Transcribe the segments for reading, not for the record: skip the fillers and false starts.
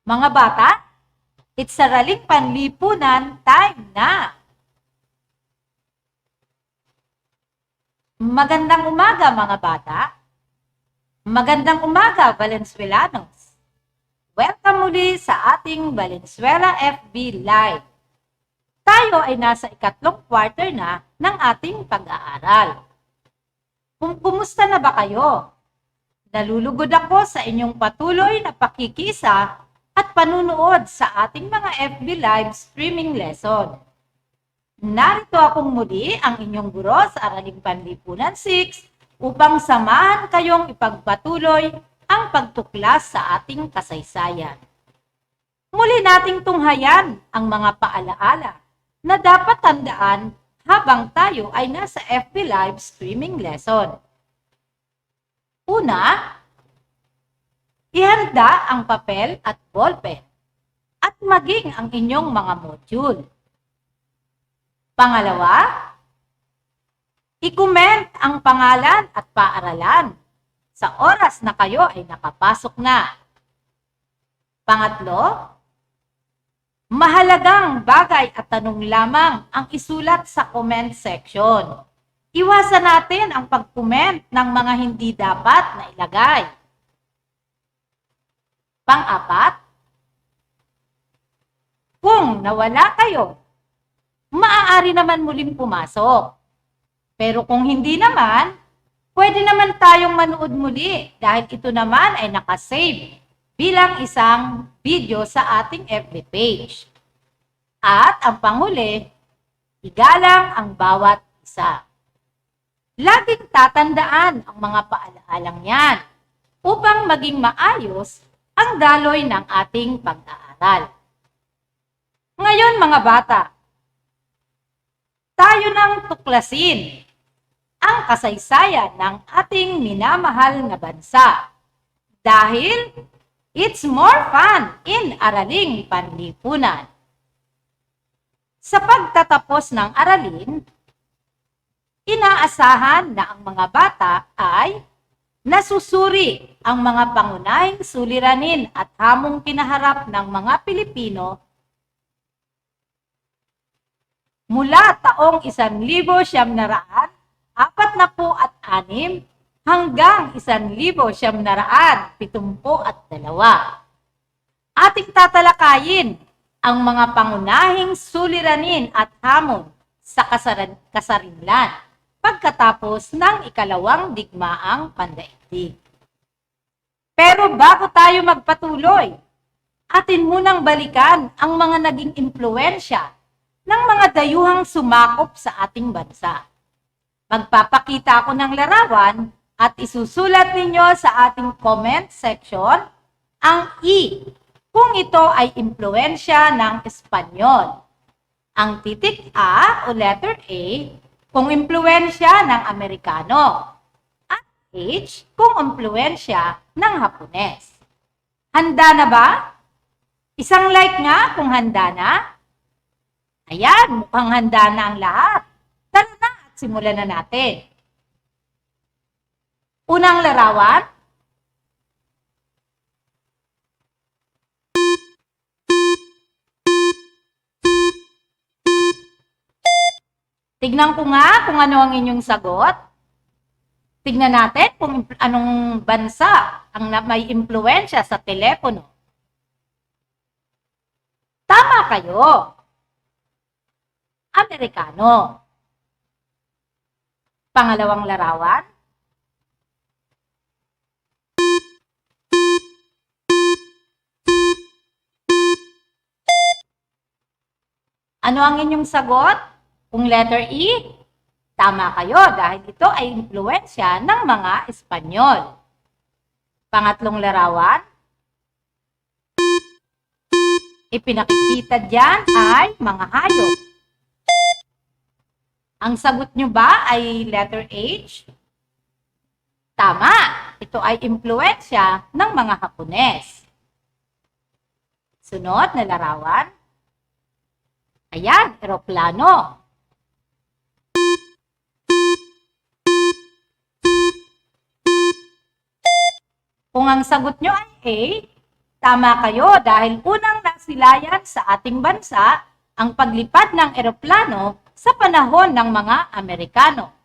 Mga bata, it's Saraling Panlipunan time na! Magandang umaga mga bata! Magandang umaga Valenzuelanos! Welcome muli sa ating Valenzuela FB Live. Tayo ay nasa ikatlong quarter na ng ating pag-aaral. Kumusta na ba kayo? Nalulugod ako sa inyong patuloy na pakikisa at panunood sa ating mga FB Live streaming lesson. Narito akong muli ang inyong guro sa Araling Panlipunan 6 upang samahan kayong ipagpatuloy ang pagtuklas sa ating kasaysayan. Muli nating tunghayan ang mga paalaala na dapat tandaan habang tayo ay nasa FB Live streaming lesson. Una, ihanda ang papel at ballpen at maging ang inyong mga module. Pangalawa, i-comment ang pangalan at paaralan sa oras na kayo ay nakapasok na. Pangatlo, mahalagang bagay at tanong lamang ang isulat sa comment section. Iwasan natin ang pag-comment ng mga hindi dapat na ilagay. Pang-apat, kung nawala kayo, maaari naman muling pumasok. Pero kung hindi naman, pwede naman tayong manood muli dahil ito naman ay nakasave bilang isang video sa ating FB page. At ang panghuli, igalang ang bawat isa. Laging tatandaan ang mga paalaalang yan upang maging maayos ang daloy ng ating pag-aaral. Ngayon mga bata, tayo nang tuklasin ang kasaysayan ng ating minamahal na bansa dahil it's more fun in Araling Panlipunan. Sa pagtatapos ng aralin, inaasahan na ang mga bata ay nasusuri ang mga pangunahing suliranin at hamong kinaharap ng mga Pilipino mula taong 1946 hanggang 1972. Ating tatalakayin ang mga pangunahing suliranin at hamon sa kasarinlan pagkatapos ng ikalawang digmaang pandaigdig. Pero bago tayo magpatuloy, atin munang balikan ang mga naging impluwensya ng mga dayuhang sumakop sa ating bansa. Magpapakita ako ng larawan at isusulat ninyo sa ating comment section ang I kung ito ay impluwensya ng Espanyol. Ang titik A o letter A kung impluwensya ng Amerikano at H kung impluwensya ng Hapones. Handa na ba? Isang like nga kung handa na. Ayan, mukhang handa na ang lahat. Tara na at simulan na natin. Unang larawan. Tignan ko nga kung ano ang inyong sagot. Tignan natin kung anong bansa ang may impluwensya sa telepono. Tama kayo. Amerikano. Pangalawang larawan. Ano ang inyong sagot? Kung letter E, tama kayo dahil ito ay impluwensya ng mga Espanyol. Pangatlong larawan. Ipinakikita dyan ay mga hayop. Ang sagot nyo ba ay letter H? Tama! Ito ay impluwensya ng mga Hapones. Sunod na larawan. Ayan, eroplano. Kung ang sagot nyo ay A, Tama kayo dahil unang nasilayan sa ating bansa ang paglipad ng eroplano sa panahon ng mga Amerikano.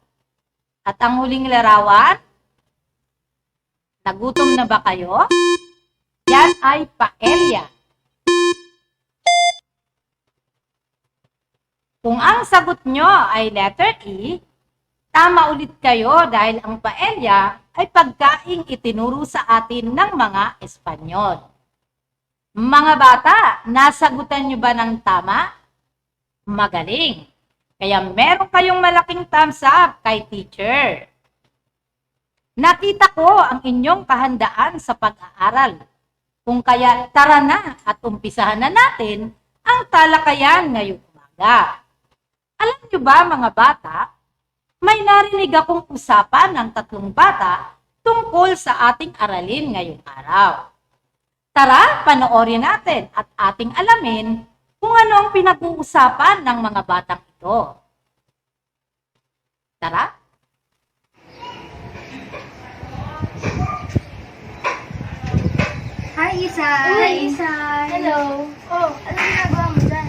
At ang huling larawan, nagutom na ba kayo? Yan ay paella. Kung ang sagot nyo ay letter E, tama ulit kayo dahil ang paella ay pagkaing itinuro sa atin ng mga Espanyol. Mga bata, nasagutan nyo ba ng tama? Magaling! Kaya meron kayong malaking thumbs up kay teacher. Nakita ko ang inyong kahandaan sa pag-aaral. Kung kaya tara na at umpisahan na natin ang talakayan ngayong umaga. Alam nyo ba mga bata, may narinig akong usapan ng 3 bata tungkol sa ating aralin ngayong araw. Tara, panoorin natin at ating alamin kung ano ang pinag-uusapan ng mga batang ito. Tara! Hi, Isay! Hi, Isay! Hello! Oh, anong ginagawa mo dyan?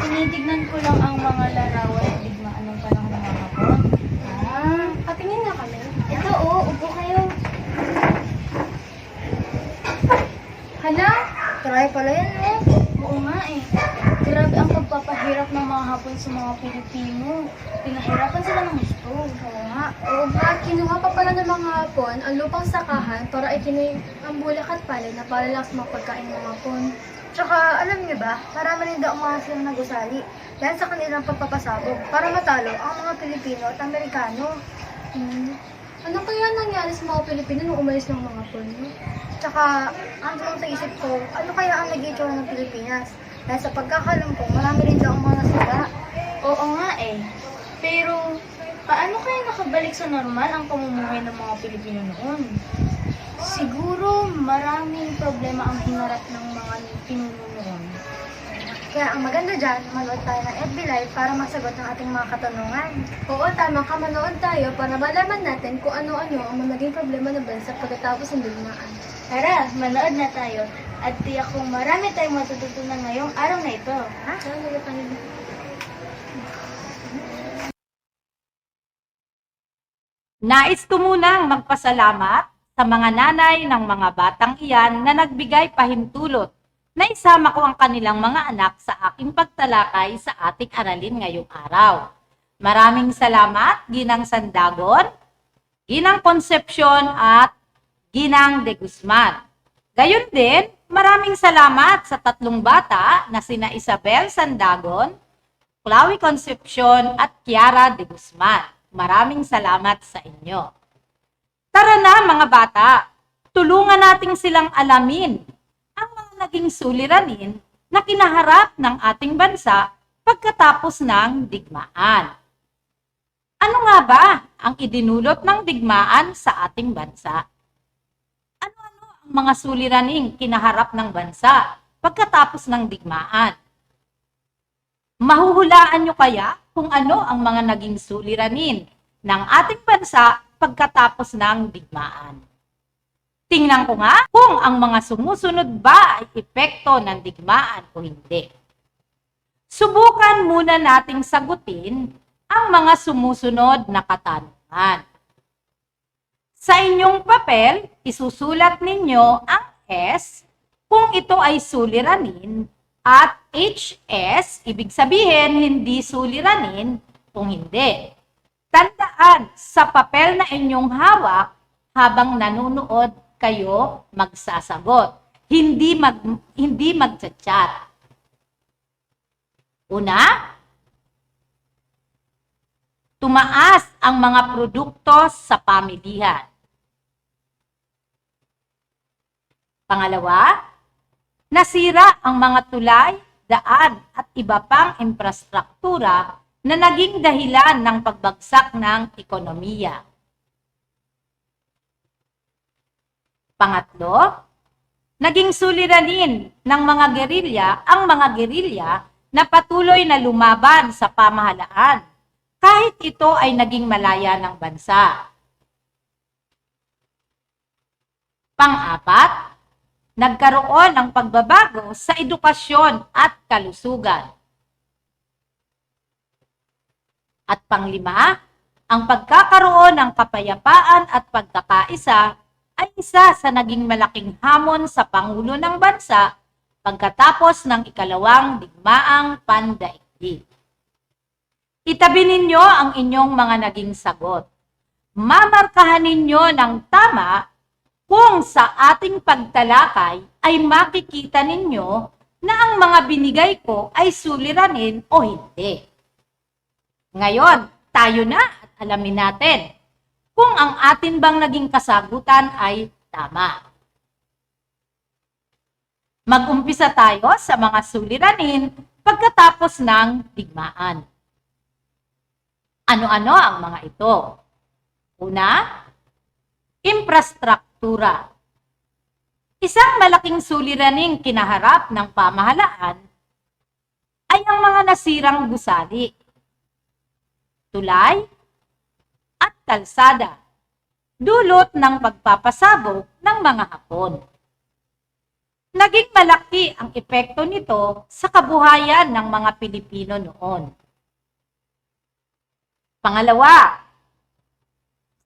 Tinitignan ko lang ang mga larawan at digmaan ng panahon ng mga hapon. Patingin nga kami. Ito, upo kayo. Hala, Try pala yan, oo nga eh. Grabe ang pagpapahirap ng mga hapon sa mga Pilipino. Pinahirapan sila ng gusto. Oo nga. Oo nga, kinuha pa pala ng mga hapon ang lupang sakahan para ikinoy ang bulak at palay na para lang sa mga pagkain ng hapon. Tsaka, alam niyo ba, marami rin daw mga silang nagusali dahil sa kanilang pagpapasabog para matalo ang mga Pilipino at Amerikano. Ano kaya nangyari sa mga Pilipino nung umalis ng mga hapon? Tsaka, ang tanong sa isip ko, ano kaya ang nag-itsura ng Pilipinas? Dahil sa pagkakalam ko, marami rin daw ang mga nasira. Oo nga eh. Pero, paano kaya nakabalik sa normal ang pamumuhay ng mga Pilipino noon? Siguro maraming problema ang hinarap ng mga pinuno noon. Kaya ang maganda dyan, manood tayo ng FB Live para masagot ang ating mga katanungan. Oo, tama ka, manood tayo para malaman natin kung ano-ano ang mga naging problema ng bansa pagkatapos ng digmaan. Tara, manood na tayo. At tiyak kong marami tayong matututunan ngayong araw na ito. Ha? Saan nila tayo? Nais ko munang magpasalamat sa mga nanay ng mga batang iyan na nagbigay pahintulot na isama ko ang kanilang mga anak sa aking pagtalakay sa ating aralin ngayong araw. Maraming salamat, Ginang Sandagon, Ginang Concepcion at Ginang De Guzman. Gayon din, maraming salamat sa 3 bata na sina Isabel Sandagon, Chloe Concepcion at Kiara De Guzman. Maraming salamat sa inyo. Tara na mga bata, tulungan natin silang alamin ang mga naging suliranin na kinaharap ng ating bansa pagkatapos ng digmaan. Ano nga ba ang idinulot ng digmaan sa ating bansa? Ano-ano ang mga suliraning kinaharap ng bansa pagkatapos ng digmaan? Mahuhulaan nyo kaya kung ano ang mga naging suliranin ng ating bansa pagkatapos ng digmaan? Tingnan ko nga kung ang mga sumusunod ba ay epekto ng digmaan o hindi. Subukan muna nating sagutin ang mga sumusunod na katanungan. Sa inyong papel, isusulat ninyo ang S kung ito ay suliranin at HS, ibig sabihin hindi suliranin kung hindi. Tandaan, sa papel na inyong hawak habang nanonood kayo magsasagot. Hindi magchat-chat. Una, tumaas ang mga produkto sa pamilihan. Pangalawa, nasira ang mga tulay, daan at iba pang infrastruktura na naging dahilan ng pagbagsak ng ekonomiya. Pangatlo, naging suliranin ng mga gerilya ang mga gerilya na patuloy na lumaban sa pamahalaan kahit ito ay naging malaya ng bansa. Pang-apat, nagkaroon ng pagbabago sa edukasyon at kalusugan. At panglima, ang pagkakaroon ng kapayapaan at pagkakaisa ay isa sa naging malaking hamon sa Pangulo ng Bansa pagkatapos ng ikalawang digmaang pandaigdig. Itabi ninyo ang inyong mga naging sagot. Mamarkahan ninyo ng tama kung sa ating pagtalakay ay makikita ninyo na ang mga binigay ko ay suliranin o hindi. Ngayon, tayo na at alamin natin kung ang atin bang naging kasagutan ay tama. Mag-umpisa tayo sa mga suliranin pagkatapos ng digmaan. Ano-ano ang mga ito? Una, infrastruktura. Isang malaking suliraning kinaharap ng pamahalaan ay ang mga nasirang gusali, tulay, at kalsada, dulot ng pagpapasabog ng mga Hapon. Naging malaki ang epekto nito sa kabuhayan ng mga Pilipino noon. Pangalawa,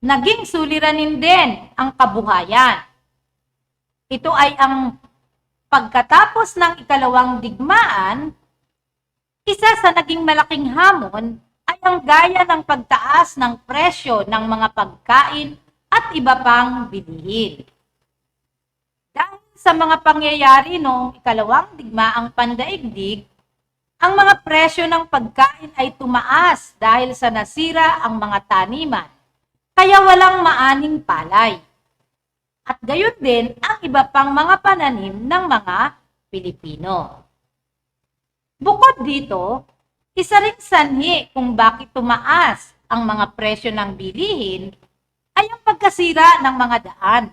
naging suliranin din ang kabuhayan. Ito ay ang pagkatapos ng ikalawang digmaan, isa sa naging malaking hamon ay ang gaya ng pagtaas ng presyo ng mga pagkain at iba pang bilihin. Dahil sa mga pangyayari noong ikalawang digmaang pandaigdig, ang mga presyo ng pagkain ay tumaas dahil sa nasira ang mga taniman, kaya walang maaning palay. At gayon din ang iba pang mga pananim ng mga Pilipino. Bukod dito, isa ring sanhi kung bakit tumaas ang mga presyo ng bilihin ay ang pagkasira ng mga daan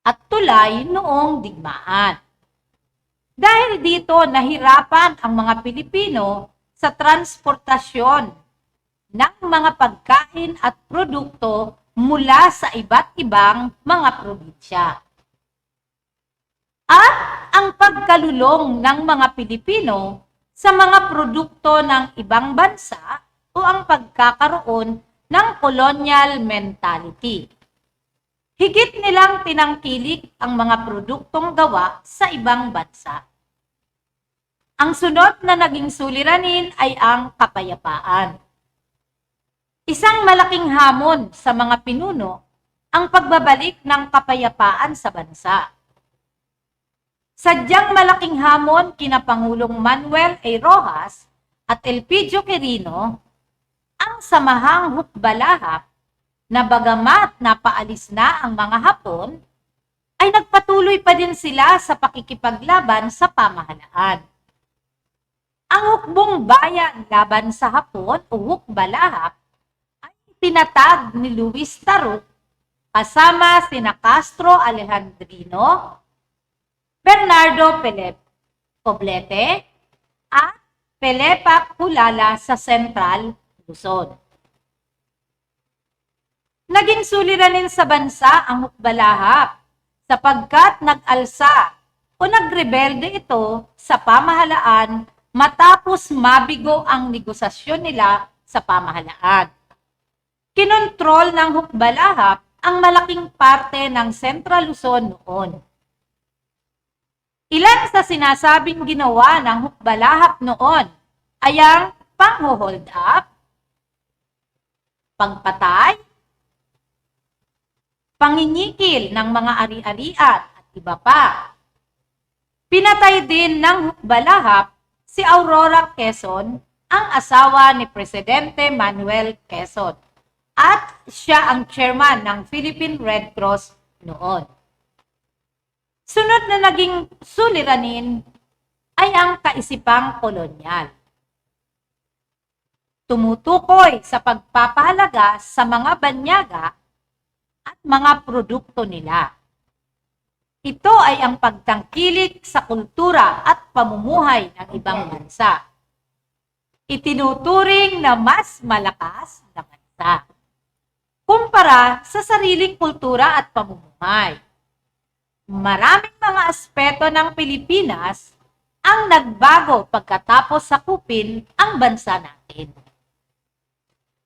at tulay noong digmaan. Dahil dito nahirapan ang mga Pilipino sa transportasyon ng mga pagkain at produkto mula sa iba't ibang mga probinsya. At ang pagkalulong ng mga Pilipino sa mga produkto ng ibang bansa o ang pagkakaroon ng colonial mentality. Higit nilang tinangkilik ang mga produktong gawa sa ibang bansa. Ang sunod na naging suliranin ay ang kapayapaan. Isang malaking hamon sa mga pinuno ang pagbabalik ng kapayapaan sa bansa. Sadyang malaking hamon kina Pangulong Manuel A. Roxas at Elpidio Quirino ang samahang hukbalahap na bagamat napaalis na ang mga Hapon, ay nagpatuloy pa din sila sa pakikipaglaban sa pamahalaan. Ang hukbong bayan laban sa Hapon o hukbalahap ay tinatag ni Luis Taruc kasama sina Castro Alejandrino, Bernardo Poblete at Pelepac Hulala sa Central Luzon. Naging suliranin sa bansa ang hukbalahap sapagkat nag-alsa o nagrebelde ito sa pamahalaan matapos mabigo ang negosasyon nila sa pamahalaan. Kinontrol ng hukbalahap ang malaking parte ng Central Luzon noon. Ilan sa sinasabing ginawa ng hukbalahap noon ay ang pang-hold up, pagpatay, panginikil ng mga ari-arian at iba pa. Pinatay din ng hukbalahap si Aurora Quezon, ang asawa ni Presidente Manuel Quezon, at siya ang chairman ng Philippine Red Cross noon. Sunod na naging suliranin ay ang kaisipang kolonyal. Tumutukoy sa pagpapahalaga sa mga banyaga at mga produkto nila. Ito ay ang pagtangkilik sa kultura at pamumuhay ng ibang bansa. Itinuturing na mas malakas na bansa kumpara sa sariling kultura at pamumuhay. Maraming mga aspeto ng Pilipinas ang nagbago pagkatapos sakupin ang bansa natin.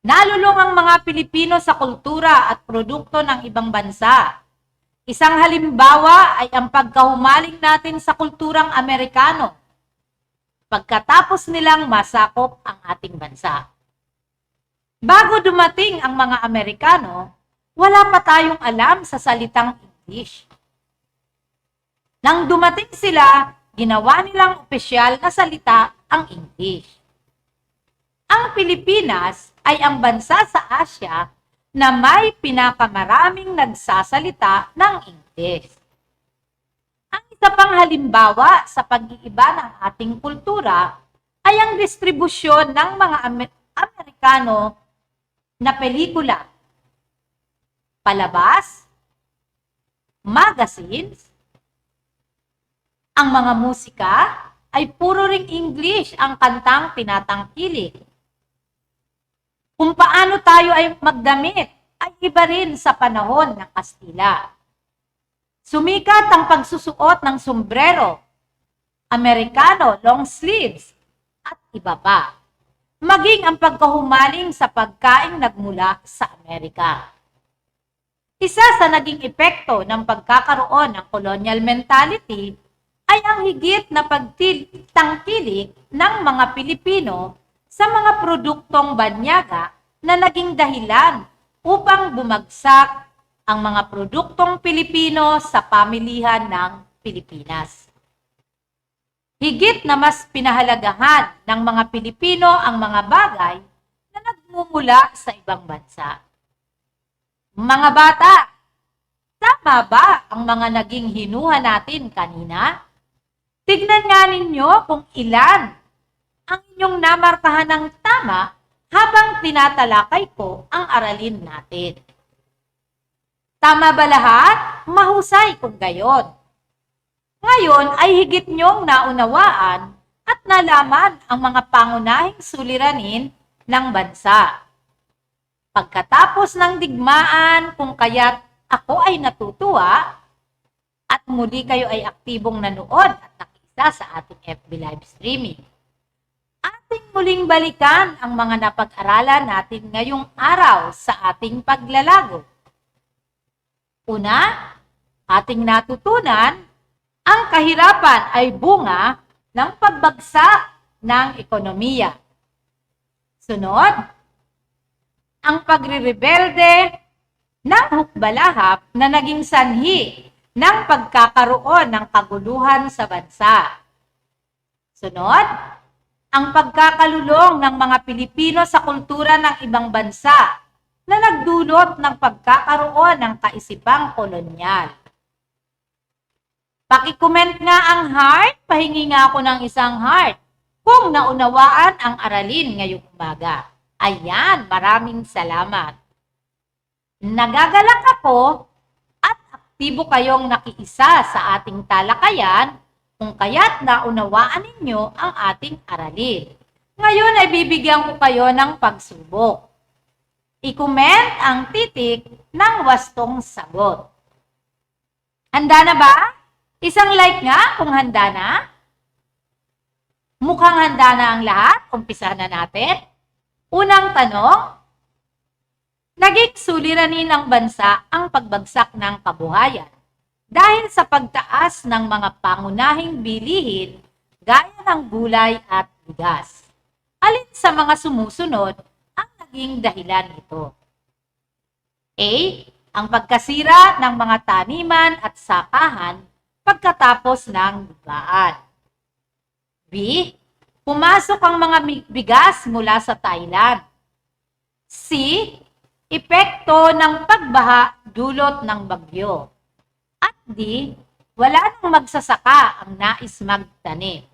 Nalulung ang mga Pilipino sa kultura at produkto ng ibang bansa. Isang halimbawa ay ang pagkahumaling natin sa kulturang Amerikano pagkatapos nilang masakop ang ating bansa. Bago dumating ang mga Amerikano, wala pa tayong alam sa salitang English. Nang dumating sila, ginawa nilang opisyal na salita ang English. Ang Pilipinas ay ang bansa sa Asya na may pinakamaraming nagsasalita ng English. Ang isa pang halimbawa sa pag-iiba ng ating kultura ay ang distribusyon ng mga Amerikano na pelikula, palabas, magazines. Ang mga musika ay puro ring English ang kantang tinatangkilik. Kung paano tayo ay magdamit ay iba rin sa panahon ng Kastila. Sumikat ang pagsusuot ng sombrero, Amerikano, long sleeves, at iba pa. Maging ang pagkahumaling sa pagkaing nagmula sa Amerika. Isa sa naging epekto ng pagkakaroon ng colonial mentality ay ang higit na pagtangkilik ng mga Pilipino sa mga produktong banyaga na naging dahilan upang bumagsak ang mga produktong Pilipino sa pamilihan ng Pilipinas. Higit na mas pinahalagahan ng mga Pilipino ang mga bagay na nagmumula sa ibang bansa. Mga bata, tama ba ang mga naging hinuha natin kanina? Tignan nga ninyo kung ilan ang inyong namarkahan ng tama habang tinatalakay ko ang aralin natin. Tama ba lahat? Mahusay kung gayon. Ngayon ay higit niyong naunawaan at nalaman ang mga pangunahing suliranin ng bansa. Pagkatapos ng digmaan kung kaya't ako ay natutuwa at muli kayo ay aktibong nanood at nakiisa sa ating FB live streaming. Ating muling balikan ang mga napag-aralan natin ngayong araw sa ating paglalago. Una, ating natutunan, ang kahirapan ay bunga ng pagbagsak ng ekonomiya. Sunod, ang pagre-rebelde ng hukbalahap na naging sanhi ng pagkakaroon ng kaguluhan sa bansa. Sunod, ang pagkakalulong ng mga Pilipino sa kultura ng ibang bansa na nagdulot ng pagkakaroon ng kaisipang kolonyal. Paki-comment nga ang heart, pahingi nga ako ng isang heart kung naunawaan ang aralin ngayong umaga. Ayan, maraming salamat. Nagagalak ako at aktibo kayong nakiisa sa ating talakayan kung kaya't naunawaan ninyo ang ating aralin. Ngayon ay bibigyan ko kayo ng pagsubok. I-comment ang titik ng wastong sagot. Handa na ba? Isang like nga kung handa na. Mukhang handa na ang lahat. Umpisa na natin. Unang tanong, naging suliranin ng bansa ang pagbagsak ng kabuhayan dahil sa pagtaas ng mga pangunahing bilihin gaya ng gulay at bigas. Alin sa mga sumusunod ang naging dahilan nito? A. Ang pagkasira ng mga taniman at sakahan pagkatapos ng digmaan. B. Pumasok ang mga bigas mula sa Thailand. C. Epekto ng pagbaha dulot ng bagyo. At D. Wala nang magsasaka ang nais magtanim.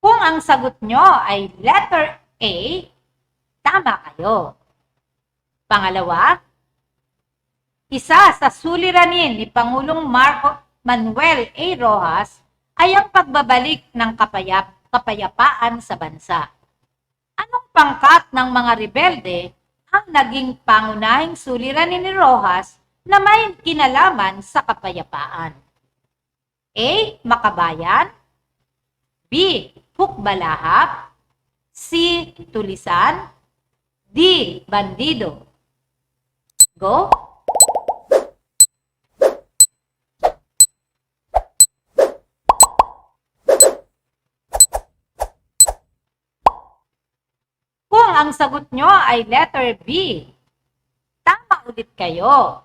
Kung ang sagot nyo ay letter A, tama kayo. Pangalawa, isa sa suliranin ni Pangulong Marco Manuel A. Rojas ay ang pagbabalik ng kapayapaan sa bansa. Anong pangkat ng mga rebelde ang naging pangunahing suliranin ni Rojas na may kinalaman sa kapayapaan? A. Makabayan, B. Hukbalahap, C. Tulisan, D. Bandido. Go! Kung ang sagot nyo ay letter B, tama ulit kayo.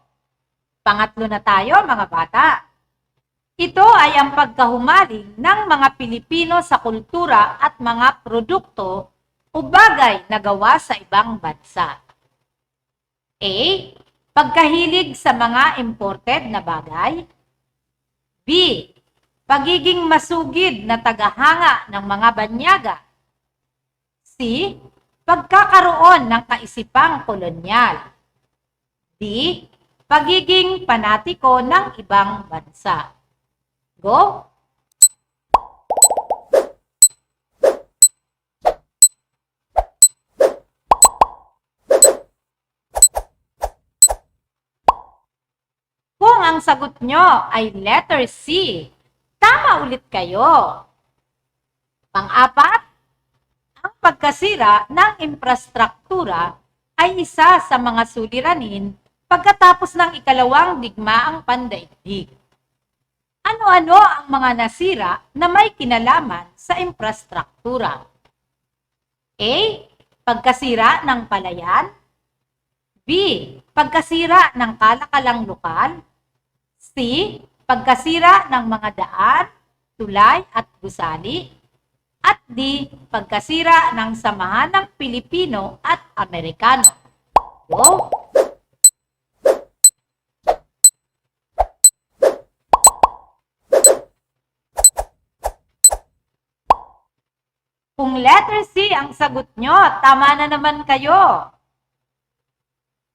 Pangatlo na tayo, mga bata. Ito ay ang pagkahumaling ng mga Pilipino sa kultura at mga produkto o bagay na gawa sa ibang bansa. A. Pagkahilig sa mga imported na bagay. B. Pagiging masugid na tagahanga ng mga banyaga. C. Pagkakaroon ng kaisipang kolonyal. D. Pagiging panatiko ng ibang bansa. Go! Kung ang sagot nyo ay letter C, tama ulit kayo. Pang-apat, ang pagkasira ng infrastruktura ay isa sa mga suliranin pagkatapos ng ikalawang digmaang pandaigdig. Ano-ano ang mga nasira na may kinalaman sa infrastruktura? A. Pagkasira ng palayan. B. Pagkasira ng kalakalang lokal. C. Pagkasira ng mga daan, tulay at gusali. At D. Pagkasira ng samahan ng Pilipino at Amerikano. Go! Kung letter C ang sagot nyo, tama na naman kayo.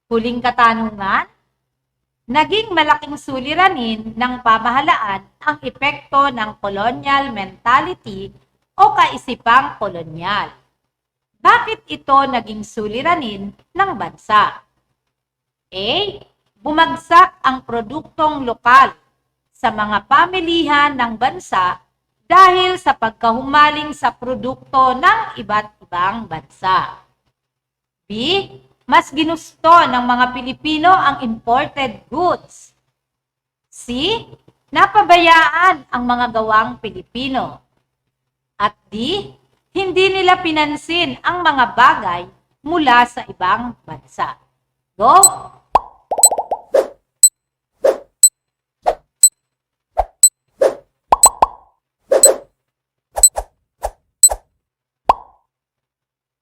Huling katanungan, naging malaking suliranin ng pamahalaan ang epekto ng colonial mentality o kaisipang kolonyal. Bakit ito naging suliranin ng bansa? A. Bumagsak ang produktong lokal sa mga pamilihan ng bansa dahil sa pagkahumaling sa produkto ng iba't ibang bansa. B. Mas ginusto ng mga Pilipino ang imported goods. C. Napabayaan ang mga gawang Pilipino. At D. Hindi nila pinansin ang mga bagay mula sa ibang bansa. Go!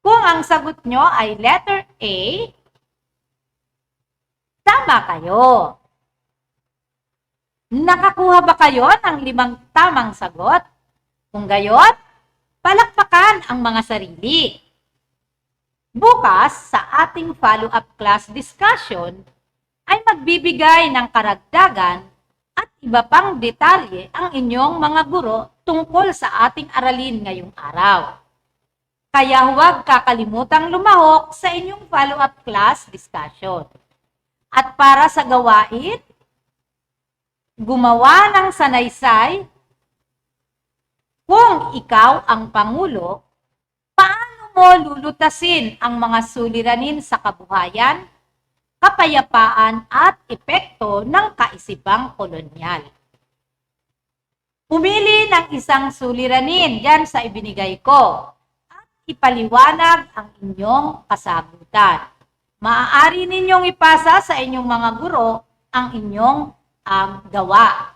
Kung ang sagot nyo ay letter A, tama kayo. Nakakuha ba kayo ng 5 tamang sagot? Kung gayon, palakpakan ang mga sarili. Bukas, sa ating follow-up class discussion, ay magbibigay ng karagdagan at iba pang detalye ang inyong mga guro tungkol sa ating aralin ngayong araw. Kaya huwag kakalimutang lumahok sa inyong follow-up class discussion. At para sa gawain, gumawa ng sanaysay. Kung ikaw ang Pangulo, paano mo lulutasin ang mga suliranin sa kabuhayan, kapayapaan at epekto ng kaisipang kolonyal? Pumili ng isang suliranin yan sa ibinigay ko. Ipaliwanag ang inyong kasagutan. Maaari ninyong ipasa sa inyong mga guro ang inyong gawa.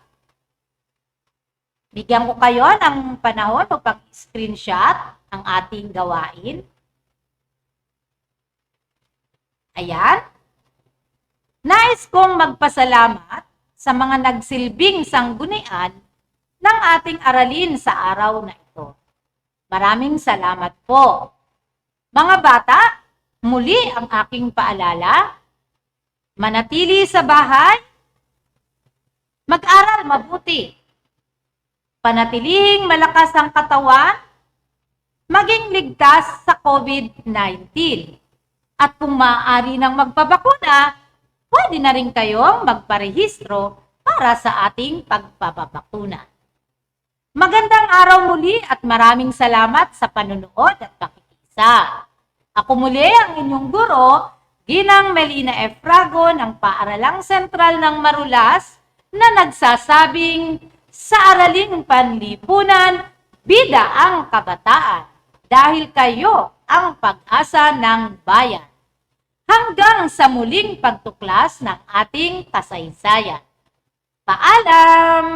Bigyan ko kayo ng panahon upang screenshot ang ating gawain. Ayan. Nais kong magpasalamat sa mga nagsilbing sanggunian ng ating aralin sa araw na ito. Maraming salamat po. Mga bata, muli ang aking paalala, manatili sa bahay, mag-aral mabuti, panatilihing malakas ang katawan, maging ligtas sa COVID-19. At kung maaari nang magpabakuna, pwede na rin kayong magparehistro para sa ating pagpapabakuna. Magandang araw muli at maraming salamat sa panunood at pakikisa. Ako muli ang inyong guro, Ginang Melina F. Frago ng Paaralang Sentral ng Marulas na nagsasabing sa Araling Panlipunan, bida ang kabataan dahil kayo ang pag-asa ng bayan. Hanggang sa muling pagtuklas ng ating kasaysayan. Paalam!